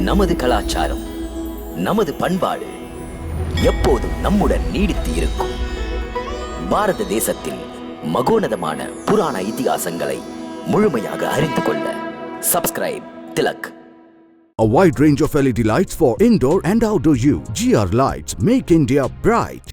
நமது கலாச்சாரம், நமது பண்பாடு எப்போதும் நம்முடன் நீடித்து இருக்கும். பாரத தேசத்தில் மகோனதமான புராண இதிகாசங்களை முழுமையாக அறிந்து கொள்ள subscribe Tilak. A wide range of LED lights for indoor and outdoor use. GR Lights make India bright.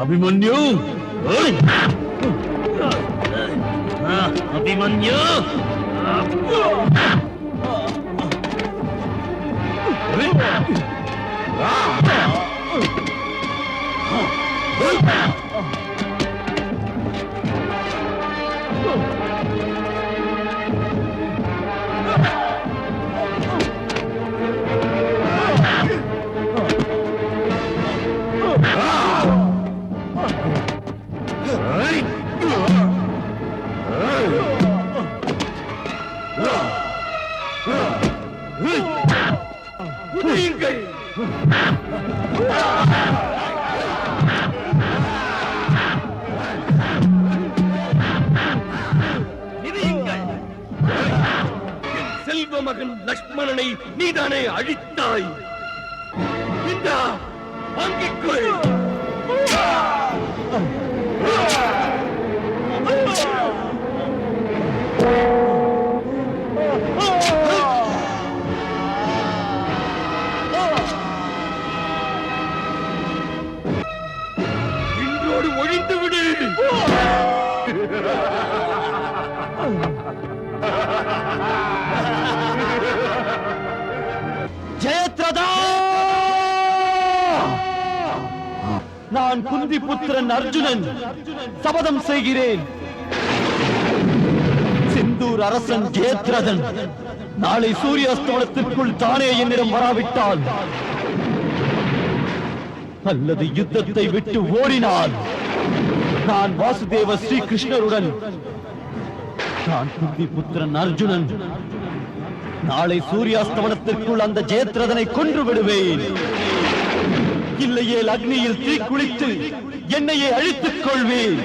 Abhimanyu, Abhimanyu, செல்வ மகன் லக்ஷ்மணனை நீதானே அழித்தாய். இந்த வாங்கிக்கொள். இன்றோடு ஒழிந்து விடு. ஜெயத்ரதா, நான் குந்தி புத்திரன் அர்ஜுனன் சபதம் செய்கிறேன். சிந்தூர் அரசன் ஜெயத்ரதன் நாளை சூரியாஸ்தமனத்திற்குள் தானே என்னிடம் வராவிட்டால் அல்லது யுத்தத்தை விட்டு ஓடினால் நான் வாசுதேவ ஸ்ரீகிருஷ்ணருடன் நான் குந்தி புத்திரன் அர்ஜுனன் நாளை சூரியாஸ்தமனத்திற்குள் அந்த ஜெயத்ரதனை கொன்று விடுவேன். இல்லையே அக்னியில் தீக்குளித்து என்னையே அழித்துக் கொள்வேன்.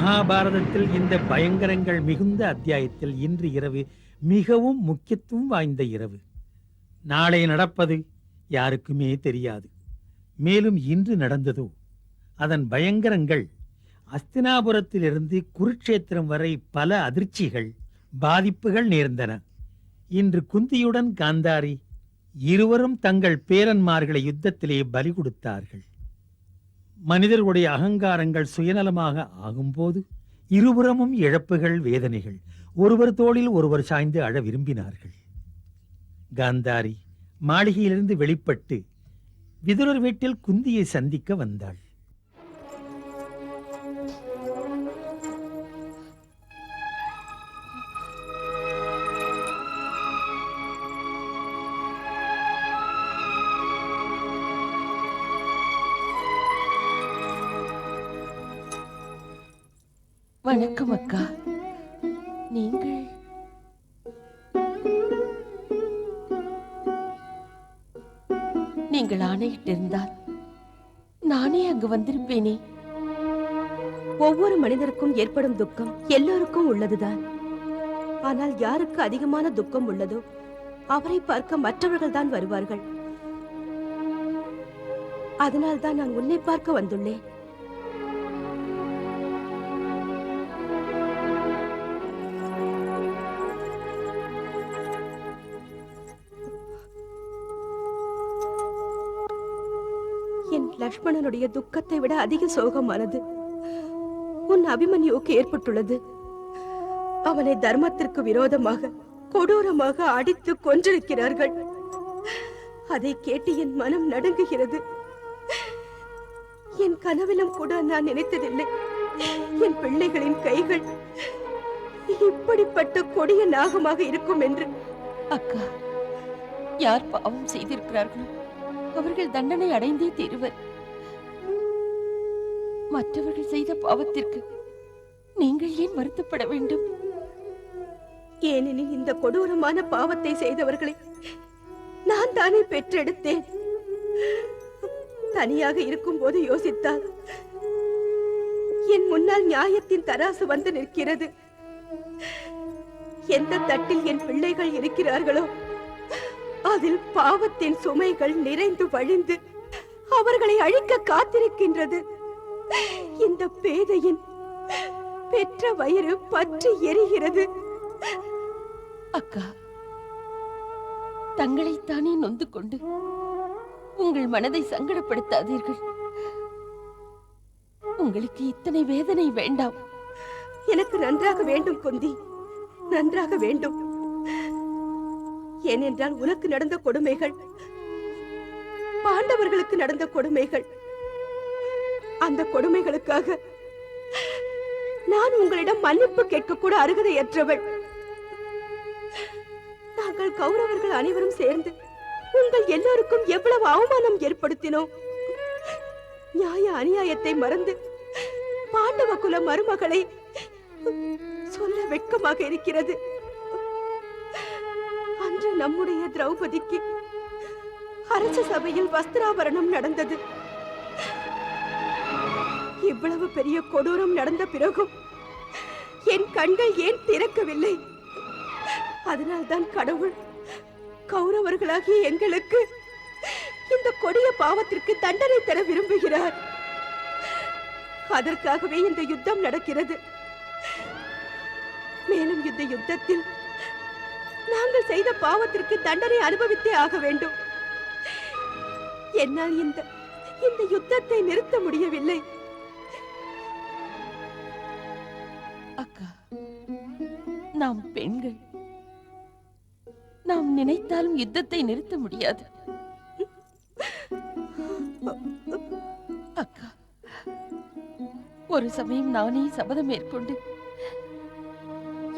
மகாபாரதத்தில் இந்த பயங்கரங்கள் மிகுந்த அத்தியாயத்தில் இன்று இரவு மிகவும் முக்கியத்துவம் வாய்ந்த இரவு. நாளை நடப்பது யாருக்குமே தெரியாது. மேலும் இன்று நடந்ததோ அதன் பயங்கரங்கள் அஸ்தினாபுரத்திலிருந்து குருட்சேத்திரம் வரை பல அதிர்ச்சிகள் பாதிப்புகள் நேர்ந்தன. இன்று குந்தியுடன் காந்தாரி இருவரும் தங்கள் பேரன்மார்களை யுத்தத்திலே பலி கொடுத்தார்கள். மனிதர்களுடைய அகங்காரங்கள் சுயநலமாக ஆகும்போது இருபுறமும் இழப்புகள், வேதனைகள். ஒருவர் தோளில் ஒருவர் சாய்ந்து அழ விரும்பினார்கள். காந்தாரி மாளிகையிலிருந்து வெளிப்பட்டு விதுரர் வீட்டில் குந்தியை சந்திக்க வந்தாள். வணக்கம் அக்கா. நீங்கள் ஆணையிட்டிருந்தால் நானே அங்கு வந்திருப்பேனே. ஒவ்வொரு மனிதருக்கும் ஏற்படும் துக்கம் எல்லோருக்கும் உள்ளதுதான். ஆனால் யாருக்கு அதிகமான துக்கம் உள்ளதோ அவரை பார்க்க மற்றவர்கள் தான் வருவார்கள். அதனால் தான் நான் உன்னை பார்க்க வந்துள்ளேன். என் லக்ஷ்மணனுடைய துக்கத்தை விட அதிக சோகமானது உன் அபிமன்யுவுக்கு ஏற்பட்டுள்ளது. அவனை தர்மத்திற்கு விரோதமாக கொடூரமாக அடித்து கொன்றிருக்கிறார்கள். அதை கேட்டு என் மனம் நடுங்குகிறது. என் கனவிலும் கூட நான் நினைத்ததில்லை என் பிள்ளைகளின் கைகள் இப்படிப்பட்ட கொடிய நாகமாக இருக்கும் என்று. அக்கா, யார் பாவம் செய்திருக்கிறார்களோ அவர்கள் தண்டனை அடைந்தே தீருவர். மற்றவர்கள் செய்த பாவத்திற்கு நீங்கள் ஏன் வருத்தப்பட வேண்டும்? ஏனெனில் இந்த கொடூரமான பாவத்தை செய்தவர்களை நான் தானே பெற்றெடுத்தேன். தனியாக இருக்கும் போது யோசித்தால் என் முன்னால் நியாயத்தின் தராசு வந்து நிற்கிறது. எந்த தட்டில் என் பிள்ளைகள் இருக்கிறார்களோ அதில் பாவத்தின் சுமைகள் நிறைந்து வழிந்து அவர்களை அழிக்க காத்திருக்கின்றது. இந்த பேதையின் பெற்ற வயிறு பற்றி எரிகிறது. அக்கா, தங்களைத்தானே நொந்து கொண்டு உங்கள் மனதை சங்கடப்படுத்தாதீர்கள். உங்களுக்கு இத்தனை வேதனை வேண்டாம். எனக்கு நன்றாக வேண்டும் குந்தி, நன்றாக வேண்டும். ஏனென்றால் உனக்கு நடந்த கொடுமைகள் பாண்டவர்களுக்கு நடந்த கொடுமைகள். அந்த கொடுமைகளுக்காக நான் உங்களிடம் மன்னிப்பு கேட்க கூட அருகதையற்றவள். நாங்கள் கௌரவர்கள் அனைவரும் சேர்ந்து உங்கள் எல்லோருக்கும் எவ்வளவு அவமானம் ஏற்படுத்தினோம். நியாய அநியாயத்தை மறந்து பாண்டவ குல மருமகளை சொல்ல வெட்கமாக இருக்கிறது. அன்று நம்முடைய திரௌபதிக்கு அரச சபையில் வஸ்திராபரணம் நடந்தது. இவ்வளவு பெரிய கொடூரம் நடந்த பிறகும் என் கண்கள் ஏன் திறக்கவில்லை? அதனால்தான் கடவுள் கௌரவர்களாகிய எங்களுக்கு இந்த கொடிய பாவத்திற்கு தண்டனை தர விரும்புகிறார். அதற்காகவே இந்த யுத்தம் நடக்கிறது. மேலும் இந்த யுத்தத்தில் நாங்கள் செய்த பாவத்திற்கு தண்டனை அனுபவித்தே ஆக வேண்டும். என்னால் இந்த யுத்தத்தை நிறுத்த முடியவில்லை. அக்கா, நாம் பெண்கள், நாம் நினைத்தாலும் யுத்தத்தை நிறுத்த முடியாது. அக்கா, ஒரு சமயம் நானே சபதம் மேற்கொண்டு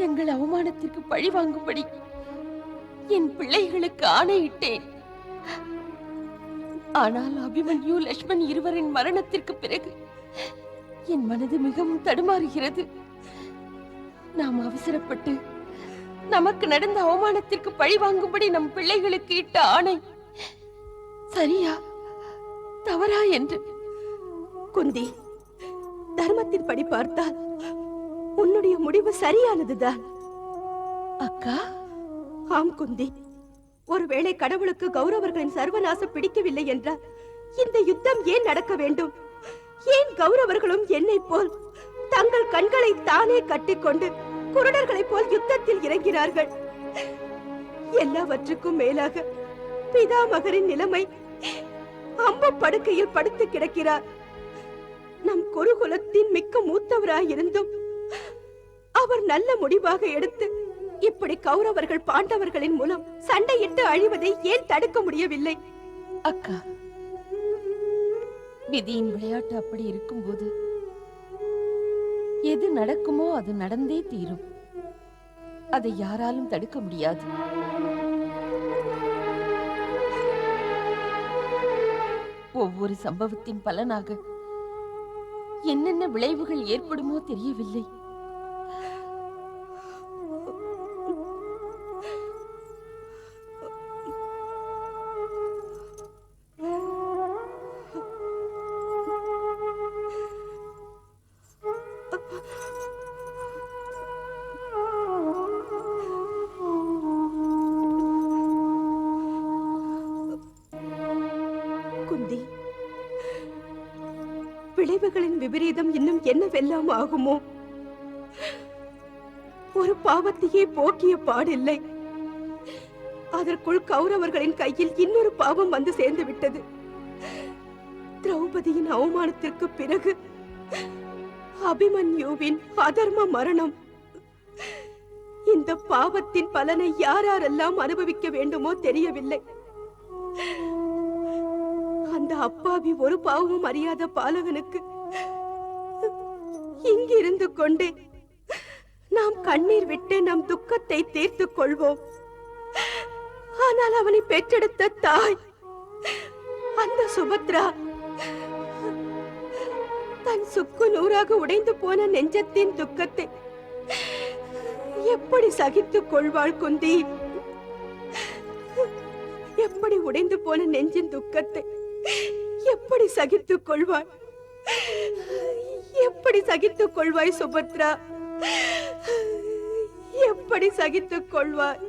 எங்கள் அவமானத்திற்கு பழி வாங்கும்படி என் பிள்ளைகளுக்கு ஆணையிட்டேன். ஆனால் அபிமன்யு, லக்ஷ்மண் இருவரின் மரணத்திற்கு பிறகு என் மனது மிகவும் தடுமாறுகிறது. நாம் அவசரப்பட்டு நமக்கு நடந்த அவமானத்திற்கு பழி வாங்கும்படி நம் பிள்ளைகளுக்கு இட்ட ஆணை சரியா தவறா என்று. குந்தி, தர்மத்தின் படி பார்த்தால் உன்னுடைய முடிவு சரியானதுதான். அக்கா, ஆம் குந்தி, ஒருவேளை கடவுளுக்கு கௌரவர்களின் சர்வநாசம் பிடிக்கவில்லை என்றால் இந்த யுத்தம் ஏன் நடக்க வேண்டும்? ஏன் கௌரவர்களும் என்னை போல் தங்கள் கண்களை தானே கட்டிக்கொண்டு குருடர்களைப் போல் யுத்தத்தில் இறங்கினார்கள்? எல்லாவற்றுக்கும் மேலாக பிதாமகரின் நிலைமை, அம்பு படுக்கையில் படுத்து கிடக்கிறார். நம் குருகுலத்தின் மிக்க மூத்தவராயிருந்தும் அவர் நல்ல முடிவாக எடுத்து இப்படி கௌரவர்கள் பாண்டவர்களின் மூலம் சண்டையிட்டு அழிவதை ஏன் தடுக்க முடியவில்லை? அக்கா, விதியின் விளையாட்டு அப்படி இருக்கும்போது எது நடக்குமோ அது நடந்தே தீரும். அதை யாராலும் தடுக்க முடியாது. ஒவ்வொரு சம்பவத்தின் பலனாக என்னென்ன விளைவுகள் ஏற்படுமோ தெரியவில்லை. குந்தி, விளைவுகளின் விபரீதம் இன்னும் என்னவெல்லாம் ஆகுமோ? ஒரு பாவத்தையே போக்கிய பாடில்லை, அதற்குள் கௌரவர்களின் கையில் இன்னொரு பாவம் வந்து சேர்ந்து விட்டது. திரௌபதியின் அவமானத்திற்கு பிறகு அபிமன்யுவின் அதர்ம மரணம். இந்த பாவத்தின் பலனை யாரெல்லாம் அனுபவிக்க வேண்டுமோ தெரியவில்லை. அந்த அப்பாவி ஒரு பாவமும் அறியாத பாலகனுக்கு இங்கிருந்து கொண்டே நாம் கண்ணீர் விட்டு நம் துக்கத்தை தீர்த்துக் கொள்வோம். ஆனால் அவனை பெற்றெடுத்த தாய் அந்த சுபத்ரா தன் சுக்கு நூறாக உடைந்து போன நெஞ்சத்தின் துக்கத்தை எப்படி சகித்துக் கொள்வாள் குந்தி? எப்படி உடைந்து போன நெஞ்சின் துக்கத்தை எப்படி சகித்துக் கொள்வாள்? எப்படி சகித்துக் கொள்வாய் சுபத்ரா? எப்படி சகித்துக் கொள்வாய்?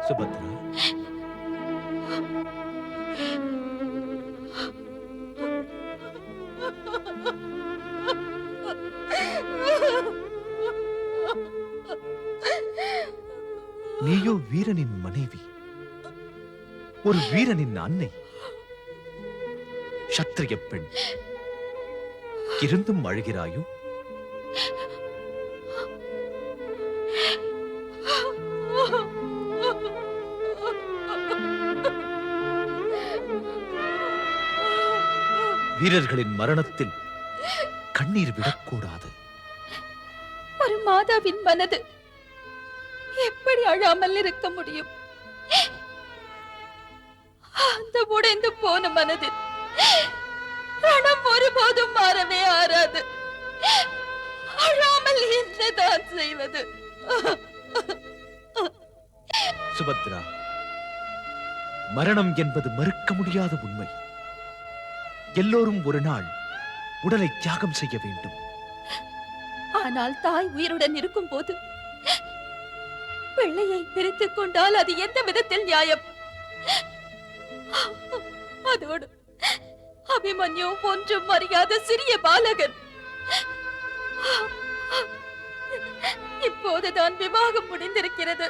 சுபத்ரா, நீயோ வீரனின் மனைவி, ஒரு வீரனின் அன்னை, சத்திரிய பெண். இருந்தும் அழுகிறாயோ? வீரர்களின் மரணத்தில் கண்ணீர் விடக்கூடாது. ஒரு மாதாவின் மனது எப்படி அழாமல் இருக்க முடியும்? அந்த உடைந்து போன மனதில் ரணம் ஒருபோதும் மாறவே ஆறாது. அழாமல் என்னதான் செய்வது? சுபத்ரா, மரணம் என்பது மறுக்க முடியாத உண்மை. எல்லோரும் ஒரு நாள் உடலை தியாகம் செய்ய வேண்டும். ஆனால் தாய் உயிருடன் இருக்கும் போது பிள்ளையை பிரித்துக் கொண்டால் அது எந்த விதத்தில் நியாயம்? அதோடு அபிமன்யு ஒன்றும் அறியாத சிறிய பாலகன். இப்போதுதான் விவாகம் முடிந்திருக்கிறது.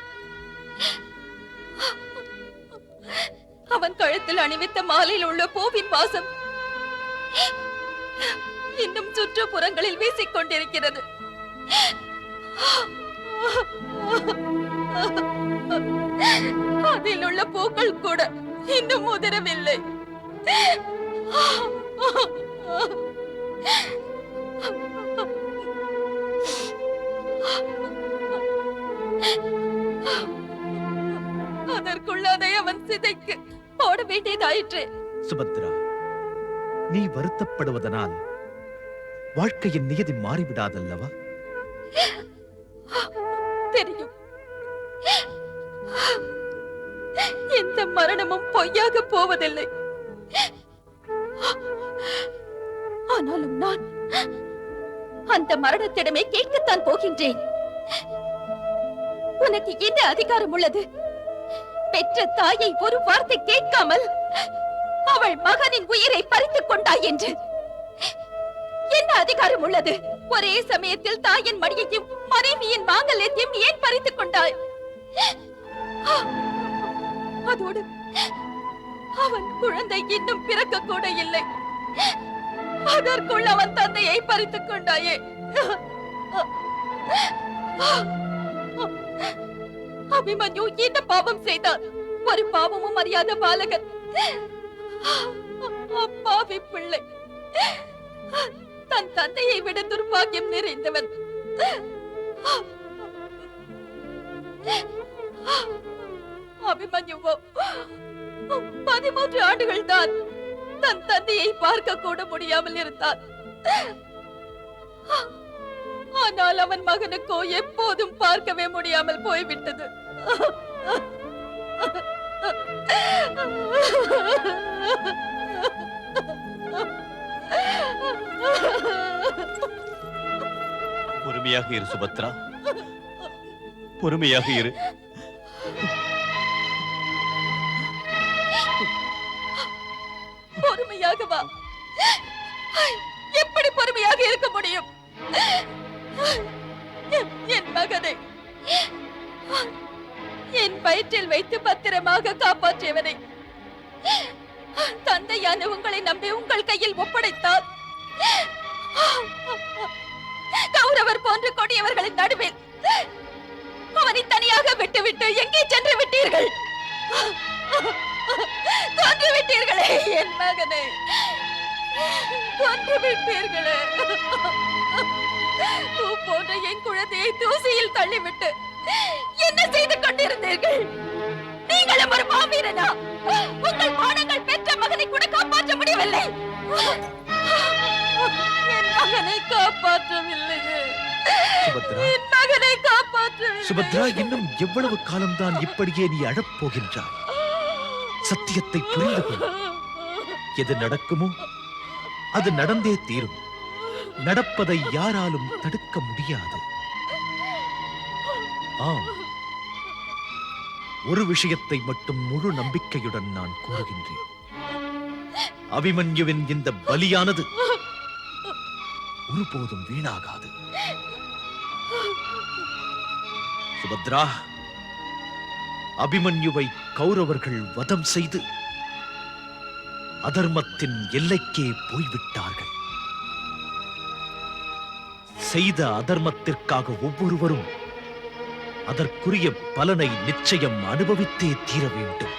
அவன் கழுத்தில் அணிவித்த மாலையில் உள்ள பூவின் வாசம் இன்னும் சுற்றுப்புறங்களில் வீசிக் கொண்டிருக்கிறது. அதில் உள்ள பூக்கள் கூட இன்னும் உதிரவில்லை. அதற்குள்ள அதை அவன் சிதைக்கு போட வேண்டியதாயிற்று. சுபத்ரா, நீ வருத்தப்படுவதனால் வாழ்க்கையின் நியதி மாறிவிடாதல்லவா? தெரியும். எந்த மரணமும் பொய்யாக போவதில்லை. ஆனாலும் நான் அந்த மரணத்திடமே கேட்கத்தான் போகின்றேன். உனக்கு என்ன அதிகாரம் உள்ளது? பெற்ற தாயை ஒரு வார்த்தை கேட்காமல் அவள் மகனின் உயிரை பறித்துக் கொண்டாய் என்று என்ன அதிகாரம் உள்ளது? ஒரே சமயத்தில் தாயின் மடியையும் மனைவியின் மாங்கல்யத்தையும் ஏன் பறித்துக் கொண்டாய்? அதோடு அவன் குழந்தை இன்னும் பிறக்க கூட இல்லை. அதற்குள் அவன் தந்தையை பறித்துக் கொண்டாயே. அபிமன்யு என்ன பாவம் செய்தான்? ஒரு பாவமும் அறியாத பாலகன், அப்பாவி பிள்ளை, தன் தந்தையை விட துர்பாக்கியம் நிறைந்தவன். அபிமன்யுவோ 13 ஆண்டுகள் தான் தன் தந்தையை பார்க்க கூட முடியாமல் இருந்தான். ஆனால் அவன் மகனுக்கோ எப்போதும் பார்க்கவே முடியாமல் போய்விட்டது. பொறுமையாக இரு சுபத்ரா, பொறுமையாக இரு. பொறுமையாகவா? எப்படி பொறுமையாக இருக்க முடியும்? என் மகனை என் வயிற்றில் வைத்து பத்திரமாக காப்பாற்றியவனை தந்தையான உங்களை நம்பி உங்கள் கையில் ஒப்படைத்தால் கௌரவர் போன்ற கொடியவர்களின் நடுவில் அவனை தனியாக விட்டுவிட்டு எங்கே சென்று விட்டீர்கள்? கொன்று விட்டீர்களே என் மகனை, கொன்று விட்டீர்களே. பூ போன்ற என் குழந்தையை தூசியில் தள்ளிவிட்டு என்ன செய்து கொண்டிருந்தீர்கள்? நீங்களும் ஒரு மாவீரனா? உங்கள் மானங்கள் பெற்ற மகனை கூட காப்பாற்ற முடியவில்லை. என் மகனை காப்பாற்றவில்லையே. என் மகனை காப்பாற்றவில்லை. சுபத்ரா, இன்னும் எவ்வளவு காலம்தான் இப்படியே நீ அழப்போகின்றாய்? சத்தியத்தை புரிந்து கொள். எது நடக்குமோ அது நடந்தே தீரும். நடப்பதை யாராலும் தடுக்க முடியாது. ஆம், ஒரு விஷயத்தை மட்டும் முழு நம்பிக்கையுடன் நான் கூறுகின்றேன். அபிமன்யுவின் இந்த பலியானது ஒருபோதும் வீணாகாது. சுபத்ரா, அபிமன்யுவை கௌரவர்கள் வதம் செய்து அதர்மத்தின் எல்லைக்கே போய்விட்டார்கள். செய்த அதர்மத்திற்காக ஒவ்வொருவரும் அதற்குரிய பலனை நிச்சயம் அனுபவித்தே தீர வேண்டும்.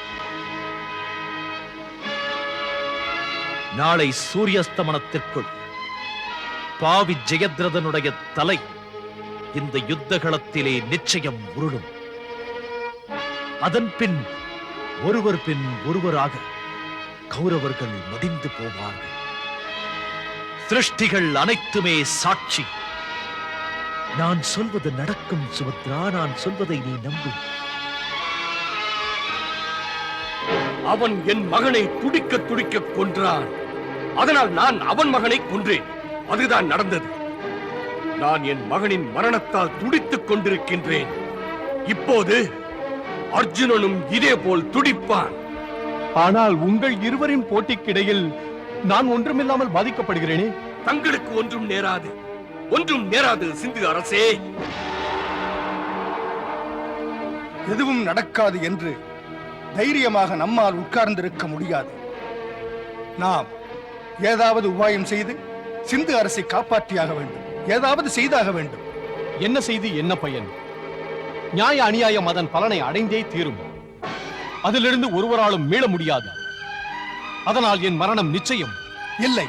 நாளை சூரியஸ்தமனத்திற்குள் பாவி ஜெயத்ரதனுடைய தலை இந்த யுத்தகளத்திலே நிச்சயம் உருளும். அதன் பின் ஒருவர் பின் ஒருவராக கௌரவர்கள் மடிந்து போவார்கள். சிருஷ்டிகள் அனைத்துமே சாட்சி. நான் சொல்வது நடக்கும் சுபத்ரா, நான் சொல்வதை நீ நம்பு. அவன் என் மகனை துடிக்க துடிக்க கொன்றான். அதனால் நான் அவன் மகனை கொன்றேன். அதுதான் நடந்தது. நான் என் மகனின் மரணத்தால் துடித்துக் கொண்டிருக்கின்றேன். இப்போது அர்ஜுனனும் இதே போல் துடிப்பான். ஆனால் உங்கள் இருவரின் போட்டிக்கிடையில் நான் ஒன்றுமில்லாமல் பாதிக்கப்படுகிறேனே. தங்களுக்கு ஒன்றும் நேராது, ஒன்றும் நேராது சிந்து அரசே. எதுவும் நடக்காது என்று தைரியமாக நம்மால் உட்கார்ந்திருக்க முடியாது. நாம் ஏதாவது உபாயம் செய்து சிந்து அரசை காப்பாற்றியாக வேண்டும். ஏதாவது செய்தாக வேண்டும். என்ன செய்து என்ன பயன்? நியாய அநியாயம் அதன் பலனை அடைந்தே தீரும். அதிலிருந்து ஒருவராலும் மீள முடியாது. அதனால் என் மரணம் நிச்சயம். இல்லை,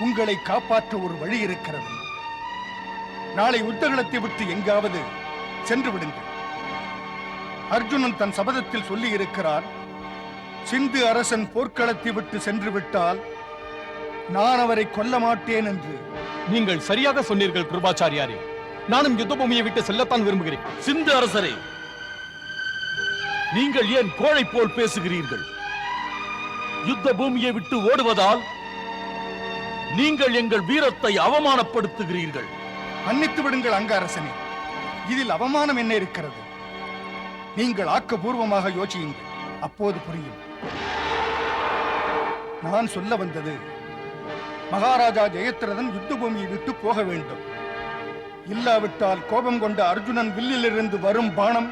உங்களை காப்பாற்ற ஒரு வழி இருக்கிறது. நாளை யுத்தகளத்தை விட்டு எங்காவது சென்று விடுங்கள். அர்ஜுனன் தன் சபதத்தில் சொல்லி இருக்கிறார், சிந்து அரசன் போர்க்களத்தை விட்டு சென்று விட்டால் நான் அவரை கொல்ல மாட்டேன் என்று. நீங்கள் சரியாக சொன்னீர்கள் கிருபாச்சாரியாரே. நானும் யுத்த பூமியை விட்டு செல்லத்தான் விரும்புகிறேன். சிந்து அரசரே, நீங்கள் ஏன் கோழை போல் பேசுகிறீர்கள்? யுத்த பூமியை விட்டு ஓடுவதால் நீங்கள் எங்கள் வீரத்தை அவமானப்படுத்துகிறீர்கள். மன்னித்து விடுங்கள் அங்கரசனே, இதில் அவமானம் என்ன இருக்கிறது? நீங்கள் ஆக்கபூர்வமாக யோசியுங்கள், அப்போது புரியும். நான் சொல்ல வந்தது, மகாராஜா ஜெயத்ரதன் யுத்த பூமியை விட்டு போக வேண்டும். இல்லாவிட்டால் கோபம் கொண்ட அர்ஜுனன் வில்லிலிருந்து வரும் பானம்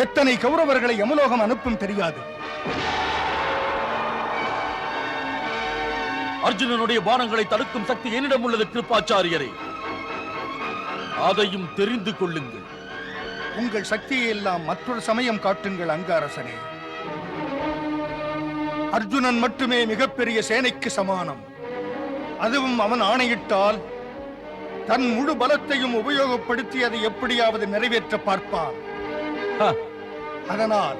எத்தனை கௌரவர்களை யமலோகம் அனுப்பும் தெரியாது. அர்ஜுனனுடைய பானங்களை தடுக்கும் சக்தி என்னிடம் உள்ளது கிருபாச்சாரியரே, அதையும் தெரிந்து கொள்ளுங்கள். உங்கள் சக்தியை எல்லாம் மற்றொரு சமயம் காட்டுங்கள் அங்கரசனே. அர்ஜுனன் மட்டுமே மிகப்பெரிய சேனைக்கு சமானம். அதுவும் அவன் ஆணையிட்டால் தன் முழு பலத்தையும் உபயோகப்படுத்தி அதை எப்படியாவது நிறைவேற்ற பார்ப்பான். அதனால்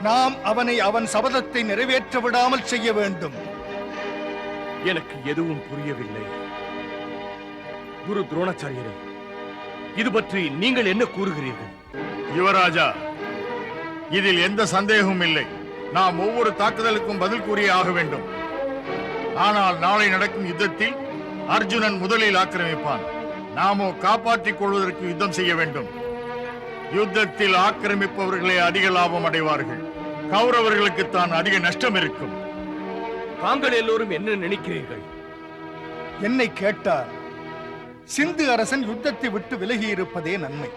நாம் அவனை அவன் சபதத்தை நிறைவேற்ற விடாமல் செய்ய வேண்டும். எனக்கு எதுவும் புரியவில்லை. குரு துரோணாச்சாரியரே, இது பற்றி நீங்கள் என்ன கூறுகிறீர்கள்? யுவராஜா, இதில் எந்த சந்தேகமும் இல்லை. நாம் ஒவ்வொரு தாக்குதலுக்கும் பதில் கூறியே ஆக வேண்டும். ஆனால் நாளை நடக்கும் யுத்தத்தில் அர்ஜுனன் முதலில் ஆக்கிரமிப்பான். நாமோ காப்பாற்றிக் கொள்வதற்கு யுத்தம் செய்ய வேண்டும். யுத்தத்தில் ஆக்கிரமிப்பவர்களே அதிக லாபம் அடைவார்கள். கௌரவர்களுக்கு தான் அதிக நஷ்டம் இருக்கும். தாங்கள் எல்லோரும் என்ன நினைக்கிறீர்கள்? என்னை கேட்டார், சிந்து அரசன் யுத்தத்தை விட்டு விலகி இருப்பதே நன்மை.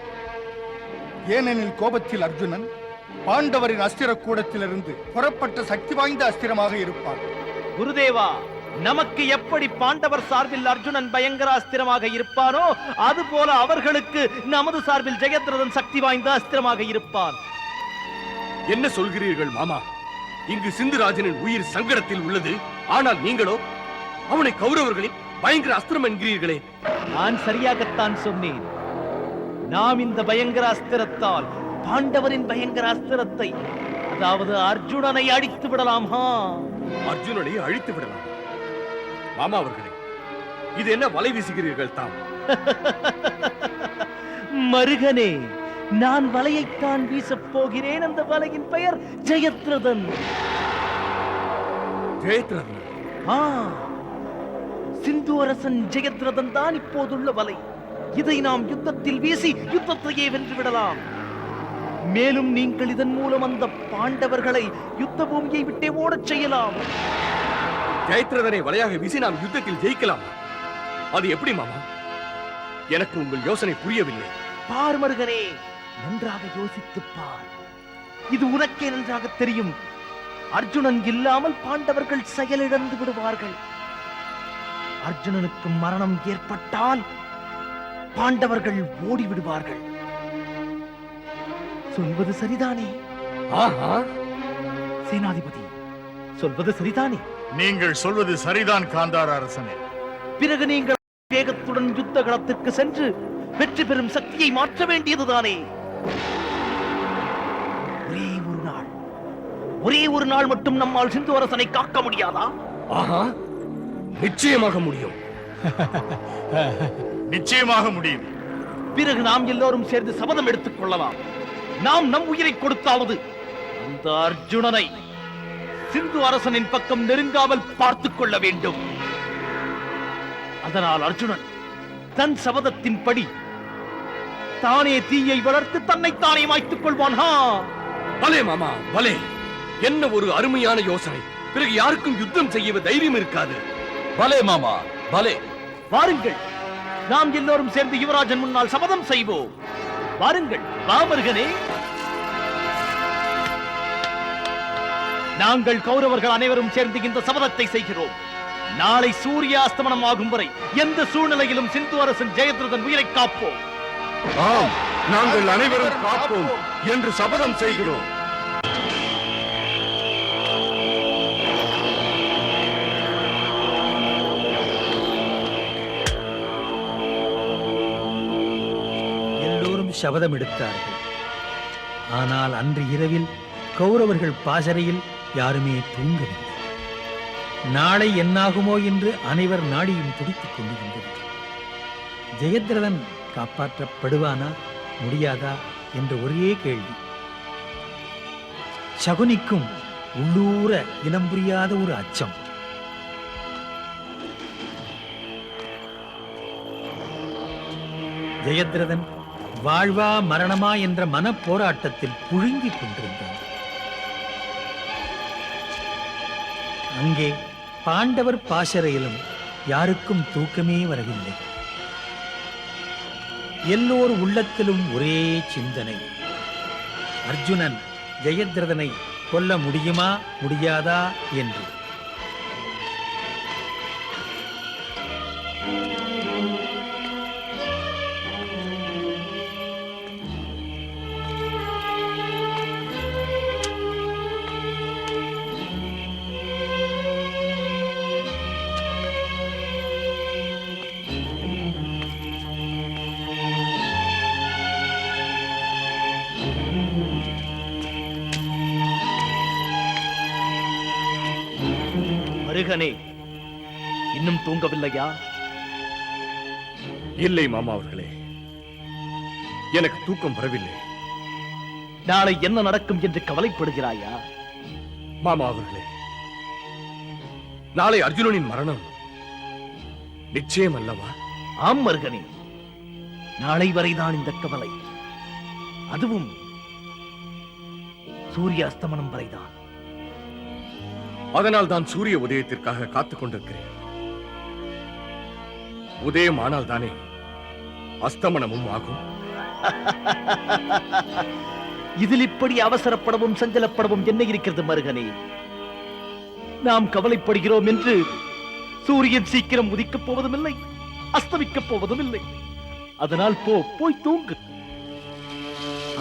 ஏனெனில் கோபத்தில் அர்ஜுனன் பாண்டவரின் அஸ்திர கூடத்திலிருந்து புறப்பட்ட சக்தி வாய்ந்த அஸ்திரமாக இருப்பான். குருதேவா, நமக்கு எப்படி பாண்டவர் சார்பில் அர்ஜுனன் பயங்கர அஸ்திரமாக இருப்பானோ அதுபோல அவர்களுக்கு நமது சார்பில் ஜெயத்ரதன் சக்தி வாய்ந்த அஸ்திரமாக இருப்பான். என்ன சொல்கிறீர்கள் மாமா? இங்கு சிந்துராஜனின் உயிர் சங்கடத்தில் உள்ளது. ஆனால் நீங்களோ அவனை கௌரவர்களின் பயங்கர அஸ்திரம் என்கிறீர்களே. நான் சரியாகத்தான் சொன்னேன். நாம் இந்த பயங்கர அஸ்திரத்தால் பாண்டவரின் பயங்கர அஸ்திரத்தை, அதாவது அர்ஜுனனை அழித்து விடலாம். அர்ஜுனனை அழித்து விடலாம்? மாமா அவர்களே, இது என்ன வலை வீசுகிறீர்கள் தாம்? மருகனே, நான் வலையைத்தான் வீசப் போகிறேன். அந்த வலையின் பெயர் ஜெயத்ரதன். ஜெயத்ரதன்? சிந்து அரசன் ஜெயத்ரதன் தான் இப்போதுள்ள வலை. இதை நாம் யுத்தத்தில் வீசி யுத்தத்தையே வென்று விடலாம். மேலும் நீங்கள் இதன் மூலம் அந்த பாண்டவர்களை யுத்த பூமியை விட்டே ஓடச் செய்யலாம். ஜெயத்ரதனை வலையாக வீசி நாம் யுத்தத்தில் ஜெயிக்கலாம். அது எப்படி மாமா? எனக்கு உங்கள் யோசனை புரியவில்லை. பார் மருகனே, நன்றாக யோசித்துப் பார். இது உனக்கே நன்றாக தெரியும். அர்ஜுனன் இல்லாமல் பாண்டவர்கள் செயலிழந்து விடுவார்கள். அர்ஜுனனுக்கு மரணம் ஏற்பட்டால் பாண்டவர்கள் ஓடிவிடுவார்கள். சொல்வது சரிதானே? சேனாதிபதி, சொல்வது சரிதானே? நீங்கள் சொல்வது சரிதான் காந்தார அரசனே. பிறகு நீங்கள் வேகத்துடன் யுத்த களத்திற்கு சென்று வெற்றி பெறும் சக்தியை மாற்ற வேண்டியதுதானே? ஒரே ஒரு நாள் மட்டும் நம்மால் சிந்து அரசனை காக்க முடியாதா? நிச்சயமாக முடியும். நிச்சயமாக முடியும். பிறகு நாம் எல்லோரும் சேர்ந்து சபதம் எடுத்துக் கொள்ளலாம். நாம் நம் உயிரை கொடுத்தாவது அந்த அர்ஜுனனை சிந்து அரசனின் பக்கம் நெருங்காமல் பார்த்துக் கொள்ள வேண்டும். அதனால் அர்ஜுனன் தன் சபதத்தின்படி தானே தீயை வளர்த்து தன்னைத்தானே மாய்த்துக் கொள்வான். பலே மாமா, பலே! என்ன ஒரு அருமையான யோசனை. பிறகு யாருக்கும் யுத்தம் செய்ய தைரியம் இருக்காது. பலே மாமா, பலே! வாருங்கள், நாம் எல்லோரும் சேர்ந்து யுவராஜன் முன்னால் சபதம் செய்வோம். வாருங்கள், ராமர்கனே. நாங்கள் கௌரவர்கள் அனைவரும் சேர்ந்து இந்த சபதத்தை செய்கிறோம். நாளை சூரியாஸ்தமனம் ஆகும் வரை எந்த சூழ்நிலையிலும் சிந்து அரசன் ஜெயத்ரதன் உயிரை காப்போம். ஆம், நாங்கள் அனைவரும் காப்போம் என்று சபதம் செய்கிறோம். எல்லோரும் சபதம் எடுத்தார்கள். ஆனால் அன்று இரவில் கௌரவர்கள் பாசறையில் யாருமே தூங்கவில்லை. நாளை என்னாகுமோ என்று அனைவர் நாடியும் துடித்துக் கொண்டிருந்தது. ஜெயத்ரதன் காப்பாற்றப்படுவானா முடியாதா என்ற ஒரே கேள்வி. சகுனிக்கும் உள்ளூர இனம் புரியாத ஒரு அச்சம். ஜெயத்ரதன் வாழ்வா மரணமா என்ற மன போராட்டத்தில் புழுங்கிக் கொண்டிருந்தான். அங்கே பாண்டவர் பாசறையிலும் யாருக்கும் தூக்கமே வரவில்லை. எல்லோர் உள்ளத்திலும் ஒரே சிந்தனை, அர்ஜுனன் ஜெயத்ரதனை கொல்ல முடியுமா முடியாதா என்று. மருகனே, இன்னும் தூங்கவில்லையா? இல்லை மாமா அவர்களே, எனக்கு தூக்கம் வரவில்லை. நாளை என்ன நடக்கும் என்று கவலைப்படுகிறாயா? மாமா அவர்களே, நாளை அர்ஜுனனின் மரணம் நிச்சயம் அல்லவா? ஆம் மருகனே, நாளை வரைதான் இந்த கவலை. அதுவும் சூரிய அஸ்தமனம் வரைதான். அதனால் தான் சூரிய உதயத்திற்காக காத்துக் கொண்டிருக்கிறேன். உதயம் ஆனால் தானே அஸ்தமனமும் ஆகும். இதில் இப்படி அவசரப்படவும் சஞ்சலப்படவும் என்ன இருக்கிறது மருகனே? நாம் கவலைப்படுகிறோம் என்று சூரியன் சீக்கிரம் உதிக்கப் போவதும் இல்லை, அஸ்தமிக்கப் போவதும் இல்லை. அதனால் போய் தூங்கு.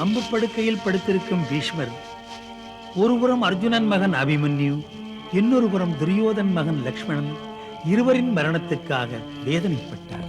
அம்பு படுக்கையில் படுத்திருக்கும் பீஷ்மர் ஒருபுறம் அர்ஜுனன் மகன் அபிமன்யு, இன்னொரு புறம் துரியோதன் மகன் லக்ஷ்மணன் இருவரின் மரணத்திற்காக வேதனைப்பட்டார்.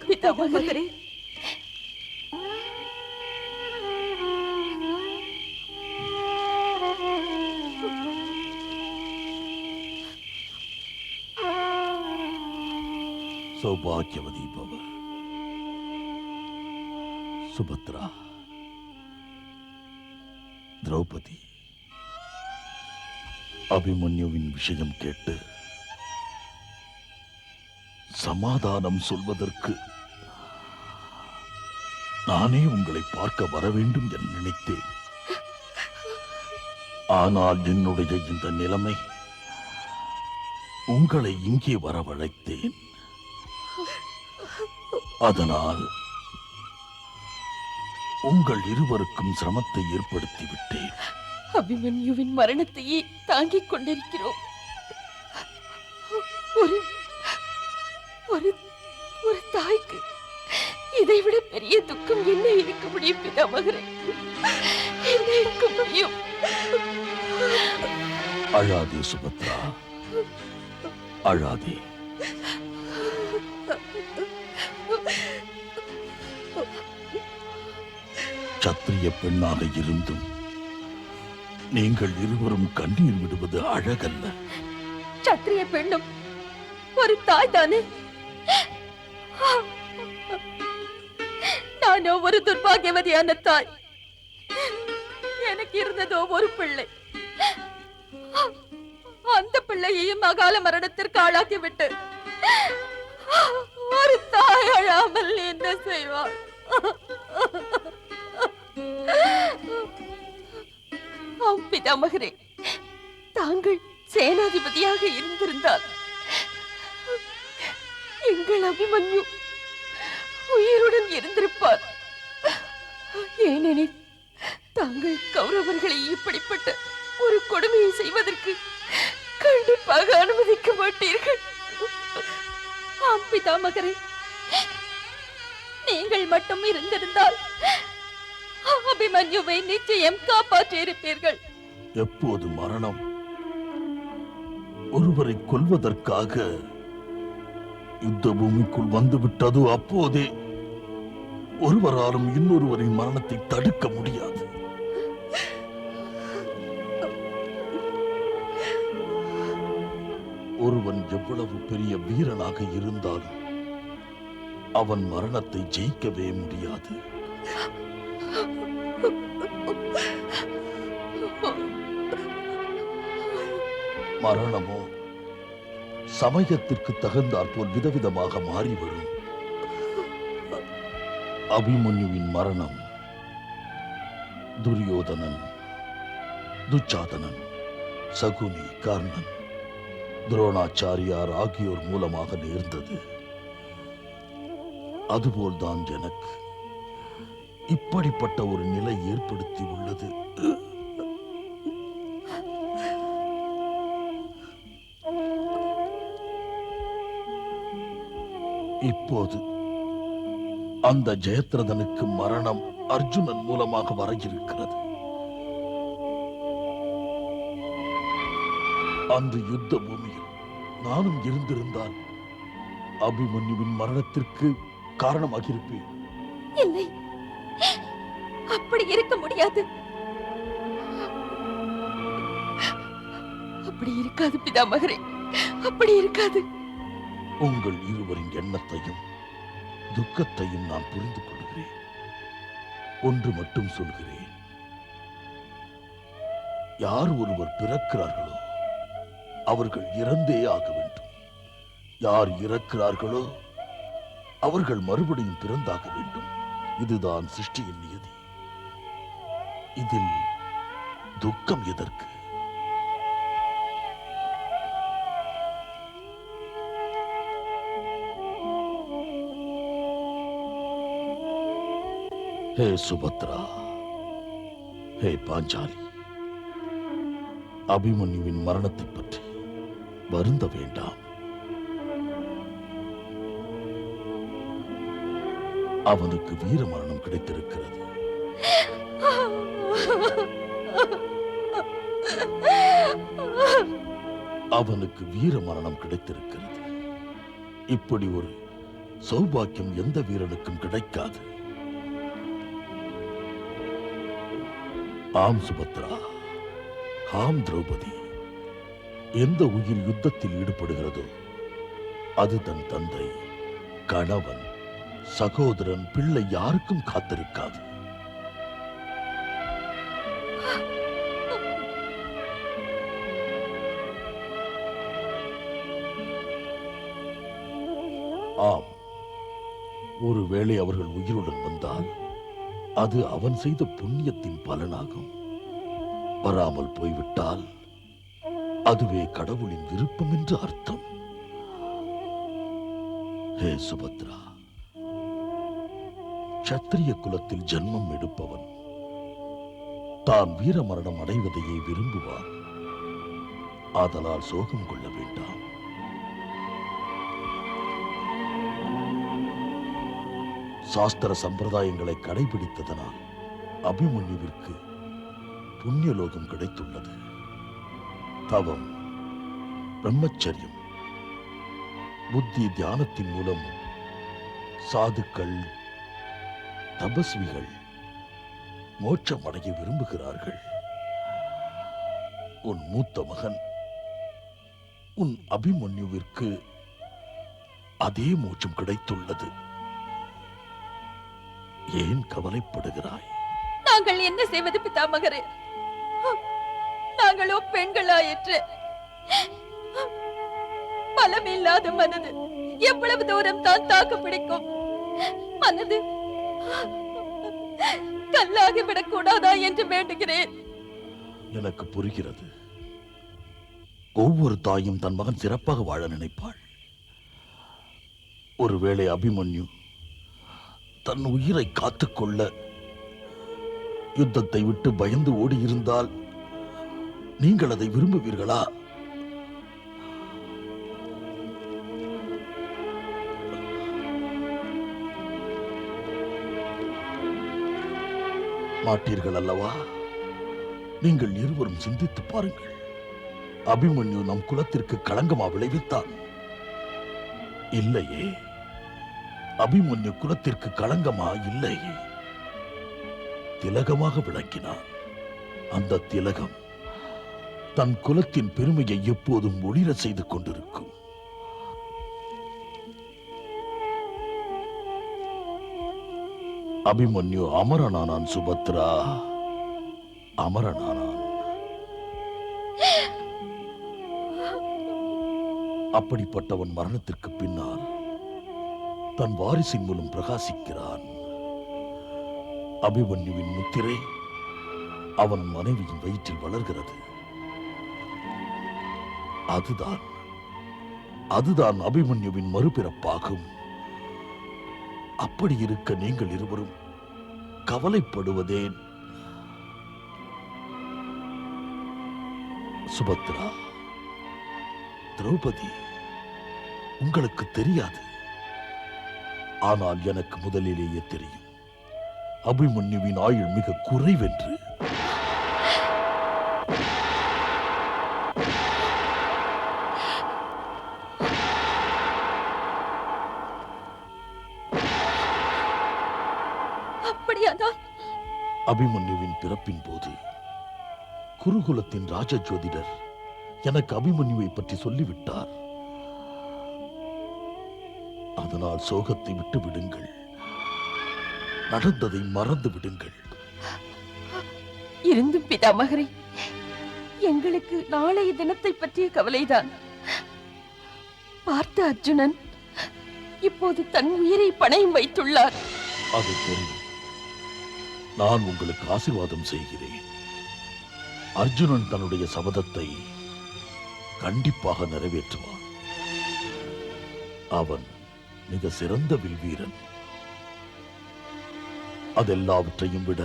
பிதாமகரே, சௌபாகியவதி பவ. சுபத்ரா, திரௌபதி, அபிமன்யுவின் விஷயம் கேட்டு சமாதானம் சொல்வதற்கு நானே உங்களை பார்க்க வர வேண்டும் என நினைத்தேன். ஆனால் என்னுடைய இந்த நிலைமை உங்களை இங்கே வரவழைத்தேன். அதனால் உங்கள் இருவருக்கும் சிரமத்தை ஏற்படுத்தி விட்டேன். அபிமன்யுவின் மரணத்தையே தாங்கிக் கொண்டிருக்கிறோம். ஒரு ஒரு ஒரு தாய்க்கு இதைவிட பெரிய துக்கம் என்ன இருக்க முடியும் பிதாமகரே? என்ன இருக்க முடியும்? அழாதே சுபத்ரா, அழாதே. சத்திரிய பெண்ணாக இருந்தும் நீங்கள் இருவரும் கண்ணீர் விடுவது அழகல்ல. சத்திரிய பெண்ணும் ஒரு தாய் தானே. நானோ ஒரு துர்பாகியவதியான தாய். எனக்கு இருந்ததோ ஒரு பிள்ளை. அந்த பிள்ளையையும் அகால மரணத்திற்கு ஆளாக்கிவிட்டு ஒரு தாய் அழாமல் என்ன செய்வாள்? பிதாமகரே, தாங்கள் சேனாதிபதியாக இருந்திருந்தால் எங்கள் அபிமன்யு உயிருடன் இருந்திருப்பார். ஏனெனில் தாங்கள் கௌரவர்களை இப்படிப்பட்ட ஒரு கொடுமையை செய்வதற்கு கண்டிப்பாக அனுமதிக்க மாட்டீர்கள். ஆம் பிதாமகரே, நீங்கள் மட்டும் இருந்திருந்தால் அபிமன்யுவை நிச்சயம் காப்பாற்றியிருப்பீர்கள். எப்போது மரணம் ஒருவரை கொல்வதற்காக யுத்த பூமிக்குள் வந்துவிட்டதோ அப்போதே ஒருவராலும் இன்னொருவரின் மரணத்தை தடுக்க முடியாது. ஒருவன் எவ்வளவு பெரிய வீரனாக இருந்தாலும் அவன் மரணத்தை ஜெயிக்கவே முடியாது. மரணமோ சமயத்திற்கு தகுந்தாற்போல் விதவிதமாக மாறி வரும். அபிமன்யுவின் மரணம் துரியோதனன், துச்சாதனன், சகுனி, கர்ணன், துரோணாச்சாரியார் ஆகியோர் மூலமாக நேர்ந்தது. அதுபோல்தான் எனக்கு இப்படிப்பட்ட ஒரு நிலை ஏற்படுத்தி உள்ளது. இப்போது அந்த ஜெயத்ரதனுக்கு மரணம் அர்ஜுனன் மூலமாக வர இருக்கிறது. அந்த யுத்த பூமியில் நானும் இருந்திருந்தால் அபிமன்யுவின் மரணத்திற்கு காரணமாகியிருப்பேன். இல்லை, அப்படி இருக்க முடியாது. அப்படி இருக்காது பிதாமகரே, அப்படி இருக்காது. உங்கள் இருவரின் எண்ணத்தையும் துக்கத்தையும் நான் புரிந்து கொள்கிறேன். ஒன்று மட்டும் சொல்கிறேன், யார் ஒருவர் பிறக்கிறார்களோ அவர்கள் இறந்தே ஆக வேண்டும். யார் இறக்கிறார்களோ அவர்கள் மறுபடியும் பிறந்தாக வேண்டும். இதுதான் சிருஷ்டியின் நியதி. இதில் துக்கம் எதற்கு? ஹே சுபத்ரா, ஹே பாஞ்சாலி, அபிமன்யுவின் மரணத்தை பற்றி வருந்த வேண்டாம். அவனுக்கு வீர மரணம் கிடைத்திருக்கிறது. அவனுக்கு வீர மரணம் கிடைத்திருக்கிறது. இப்படி ஒரு சௌபாக்கியம் எந்த வீரனுக்கும் கிடைக்காது. ஆம் சுபத்ரா, ஆம் திரௌபதி, எந்த உயிர் யுத்தத்தில் ஈடுபடுகிறதோ அது தன் தந்தை, கணவன், சகோதரன், பிள்ளை யாருக்கும் காத்திருக்காது. ஆம், ஒருவேளை அவர்கள் உயிருடன் வந்தால் அது அவன் செய்த புண்ணியத்தின் பலனாகும். வராமல் போய்விட்டால் அதுவே கடவுளின் விருப்பம் என்று அர்த்தம். ஹே சுபத்ரா, சத்திரிய குலத்தில் ஜன்மம் எடுப்பவன் தான் வீர மரணம் அடைவதையே விரும்புவான். ஆதலால் சோகம் கொள்ள வேண்டாம். சாஸ்திர சம்பிரதாயங்களை கடைபிடித்ததனால் அபிமன்யுவிற்கு புண்ணியலோகம் கிடைத்துள்ளது. தவம், பிரம்மச்சரியம், புத்தி தியானத்தின் மூலம் சாதுக்கள், தபஸ்விகள் மோட்சம் அடைய விரும்புகிறார்கள். உன் மூத்த மகன் உன் அபிமன்யுவிற்கு அதே மோட்சம் கிடைத்துள்ளது. ஏன் கவலைப்படுகிறாய்? நாங்கள் என்ன செய்வது பிதாமகரே? நாங்களோ பெண்களாயிற்று. பலமில்லாத மனது எவ்வளவு தூரம் தான் தாக்கு பிடிக்கும்? மனது கல்லாகி விடக்கூடாதா என்று வேண்டுகிறேன். எனக்கு புரிகிறது. ஒவ்வொரு தாயும் தன் மகன் சிறப்பாக வாழ நினைப்பாள். ஒருவேளை அபிமன்யு தன் உயிரை காத்துக்கொள்ள யுத்தத்தை விட்டு பயந்து ஓடியிருந்தால் நீங்கள் அதை விரும்புவீர்களா? மாட்டீர்கள் அல்லவா? நீங்கள் இருவரும் சிந்தித்து பாருங்கள். அபிமன்யு நம் குலத்திற்கு களங்கமா விளைவித்தான்? இல்லையே. அபிமன்யு குலத்திற்கு களங்கமா? இல்லையே. திலகமாக விளங்கினான். அந்த திலகம் தன் குலத்தின் பெருமையை எப்போதும் ஒளிர செய்து கொண்டிருக்கும். அபிமன்யு அமரனானான் சுபத்ரா, அமரனானான். அப்படிப்பட்டவன் மரணத்திற்கு பின்னால் தன் வாரிசின் மூலம் பிரகாசிக்கிறான். அபிமன்யுவின் முத்திரை அவன் மனைவியின் வயிற்றில் வளர்கிறது. அதுதான் அபிமன்யுவின் மறுபிறப்பாகும். அப்படி இருக்க நீங்கள் இருவரும் கவலைப்படுவதேன்? சுபத்ரா, திரௌபதி, உங்களுக்கு தெரியாது. ஆனால் எனக்கு முதலிலேயே தெரியும். அபிமன்யுவின் ஆயுள் மிக குறைவென்று. அபிமன்யுவின் பிறப்பின் போது குருகுலத்தின் ராஜ ஜோதிடர் எனக்கு அபிமன்யுவை பற்றி சொல்லிவிட்டார். அதனால் சோகத்தை விட்டு விடுங்கள். நடந்ததை மறந்து விடுங்கள். இருந்தும் பிதாமகரே, எங்களுக்கு நாளைய தினத்தை பற்றிய கவலைதான். பார்த்த அர்ஜுனன் இப்போது தன் உயிரை பணயம் வைத்துள்ளார். அது தெரியும். நான் உங்களுக்கு ஆசீர்வாதம் செய்கிறேன். அர்ஜுனன் தன்னுடைய சபதத்தை கண்டிப்பாக நிறைவேற்றுவான். அவன் மிக சிறந்த வில்வீரன். அதெல்லாவற்றையும் விட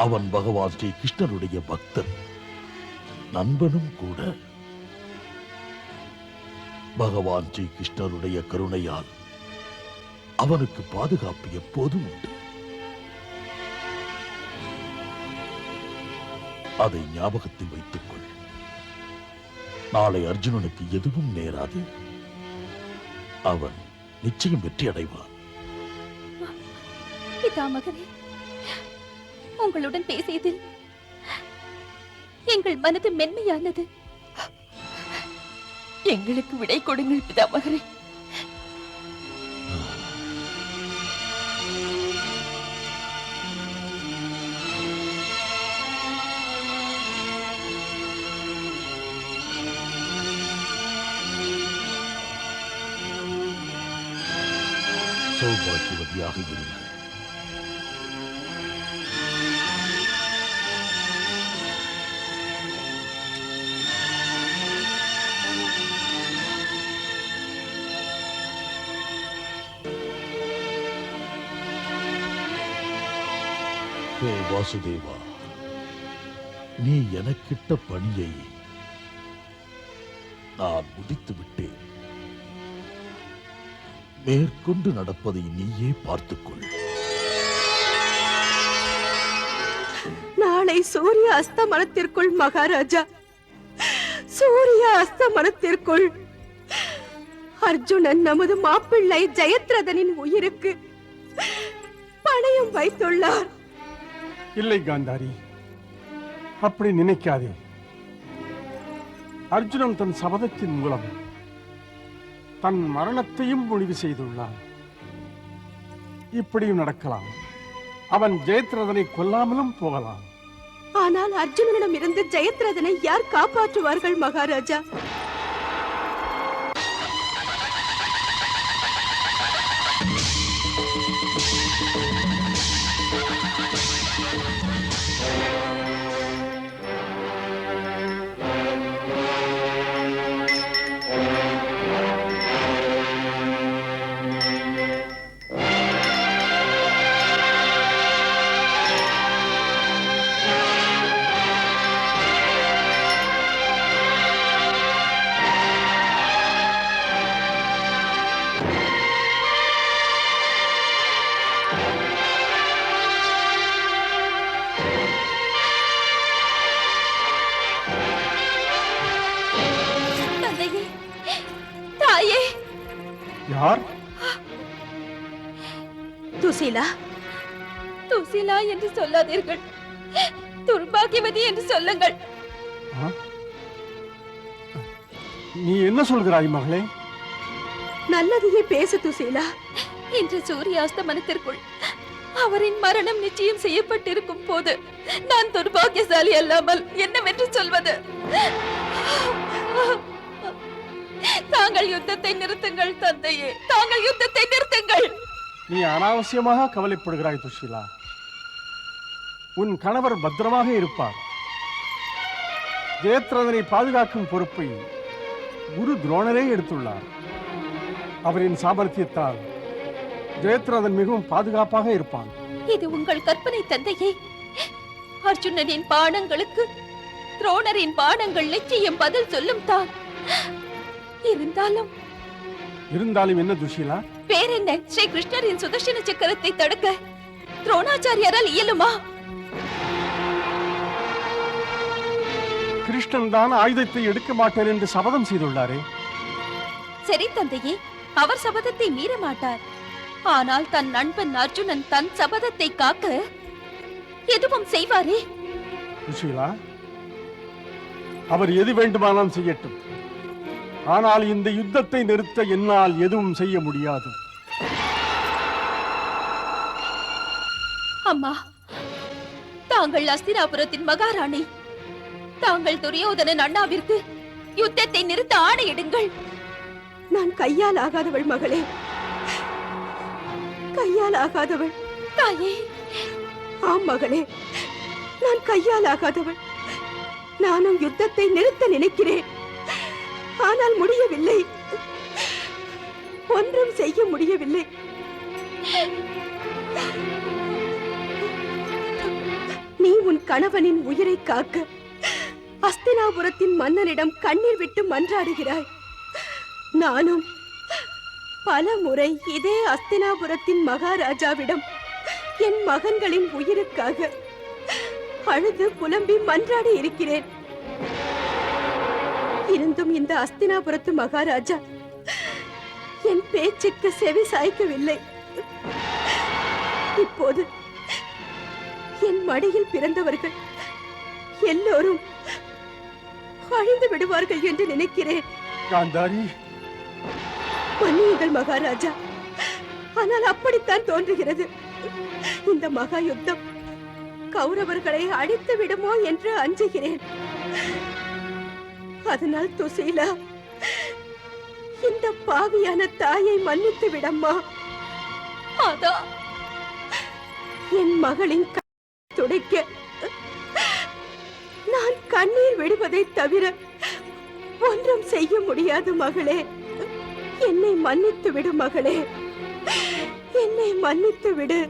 அவன் பகவான் ஸ்ரீ கிருஷ்ணருடைய பக்தன், நண்பனும் கூட. பகவான் ஸ்ரீ கிருஷ்ணருடைய கருணையால் அவனுக்கு பாதுகாப்பு எப்போதும் உண்டு. அதை ஞாபகத்தில் வைத்துக் கொள். நாளை அர்ஜுனனுக்கு எதுவும் நேராது. அவன் நிச்சயம் வெற்றி அடைவான். பிதாமகரே, உங்களுடன் பேசியதில் எங்கள் மனது மென்மையானது. எங்களுக்கு விடை கொடுங்கள் பிதாமகரே. சௌபாகியவதியாக இருங்கள். ஹே வாசுதேவா, நீ எனக்கிட்ட பணியை நான் முடித்து விட்டேன். மேற்கொண்டு நடப்பதை நீயே பார்த்துக்கொள். நாளை சூரிய அஸ்தமனத்திற்குள் மகாராஜா, சூரிய அஸ்தமனத்திற்குள் அர்ஜுனன் நமது மாப்பிள்ளை ஜெயத்ரதனின் உயிருக்கு பணயம் வைத்துள்ளார். இல்லை காந்தாரி, அப்படி நினைக்காதே. அர்ஜுனன் தன் சபதத்தின் மூலம் தன் மரணத்தையும் முடிவு செய்துள்ளான். இப்படியும் நடக்கலாம். அவன் ஜெயத்ரதனை கொல்லாமலும் போகலாம். ஆனால் அர்ஜுனனிடம் இருந்து ஜெயத்ரதனை யார் காப்பாற்றுவார்கள் மகாராஜா? யார்? துசீலா. துசீலா என்று சொல்லாதீர்கள், துர்பாகியவதி என்று சொல்லுங்கள். நீ என்ன சொல்கிறாய் மகளே? நல்லதையே பேசு துசீலா. இன்று சூரியாஸ்தமனத்திற்குள் அவரின் மரணம் நிச்சயம் செய்யப்பட்டிருக்கும் போது நான் துர்பாகியசாலி அல்லாமல் என்னவென்று சொல்வது? தாங்கள் யுத்தத்தை நிறுத்துங்கள் தந்தையே, தாங்கள் யுத்தத்தை நிறுத்துங்கள். நீ அனாவசியமாக கவலைப்படுகிறாய் துஷீலா. உன் கணவர் பத்திரமாக இருப்பார். ஜெயத்ரதனை பாதுகாக்கும் பொறுப்பை குரு துரோணரே எடுத்துள்ளார். அவரின் சாமர்த்தியத்தால் ஜெயத்ரதன் மிகவும் பாதுகாப்பாக இருப்பான். இது உங்கள் கற்பனை தந்தையே. அர்ஜுனனின் பானங்களுக்கு துரோணரின் பானங்கள் நிச்சயம் பதில் சொல்லும் தான். இருந்தாலும் என்ன துஷீலா? வேறென்ன? ஸ்ரீ கிருஷ்ணரின் சுதர்சன சக்கரத்தை தடுக்க துரோணாச்சாரியாரால் இயலுமா? கிருஷ்ணன் தான் ஆயுதத்தை எடுக்க மாட்டேன் என்று சபதம் செய்துள்ளாரே. சரி தந்தையே, அவர் சபதத்தை மீற மாட்டார். ஆனால் தன் நண்பன் அர்ஜுனன் தன் சபதத்தை காக்க எதுவும் செய்வாரே. துஷீலா, அவர் எது வேண்டுமானாலும் செய்யட்டும். ஆனால் இந்த யுத்தத்தை நிறுத்த என்னால் எதுவும் செய்ய முடியாது. அம்மா, தாங்கள் அஸ்தினாபுரத்தின் மகாராணி. தாங்கள் துரியோதனன் அண்ணாவிற்கு யுத்தத்தை நிறுத்த ஆணையிடுங்கள். நான் கையால் ஆகாதவள் மகளே, கையால் ஆகாதவள். தாயே. ஆம் மகளே, நான் கையால் ஆகாதவள். நானும் யுத்தத்தை நிறுத்த நினைக்கிறேன், ஆனால் முடியவில்லை. ஒன்றும் செய்ய முடியவில்லை. நீ உன் கணவனின் உயிரை காக்க அஸ்தினாபுரத்தின் மன்னனிடம் கண்ணீர் விட்டு மன்றாடுகிறாய். நானும் பல முறை இதே அஸ்தினாபுரத்தின் மகாராஜாவிடம் என் மகன்களின் உயிருக்காக அழுது புலம்பி மன்றாடி இருக்கிறேன். இருந்தும் இந்த அஸ்தினாபுரத்து மகாராஜா என் பேச்சுக்கு செவி சாய்க்கவில்லை. இப்போது என் மடியில் பிறந்தவர்கள் எல்லோரும் அழிந்து விடுவார்கள் என்று நினைக்கிறேன். காந்தாரி, மன்னியுங்கள் மகாராஜா, ஆனால் அப்படித்தான் தோன்றுகிறது. இந்த மகா யுத்தம் கௌரவர்களை அழித்து விடுமோ என்று அஞ்சுகிறேன். அதனால் துசீலா, இந்த பாவியான தாயை மன்னித்து விடம்மா. அதான் என் மகளின் துடைக்க நான் கண்ணீர் விடுவதை தவிர ஒன்றும் செய்ய முடியாது மகளே. என்னை மன்னித்து விடு மகளே, என்னை மன்னித்து விடு.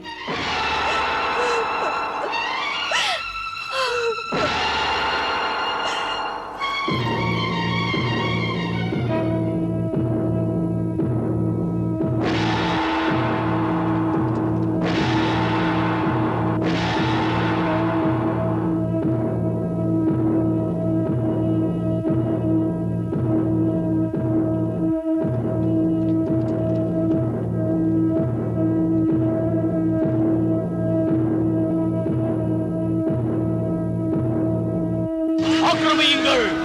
ஆக்கிரமியுங்கள்.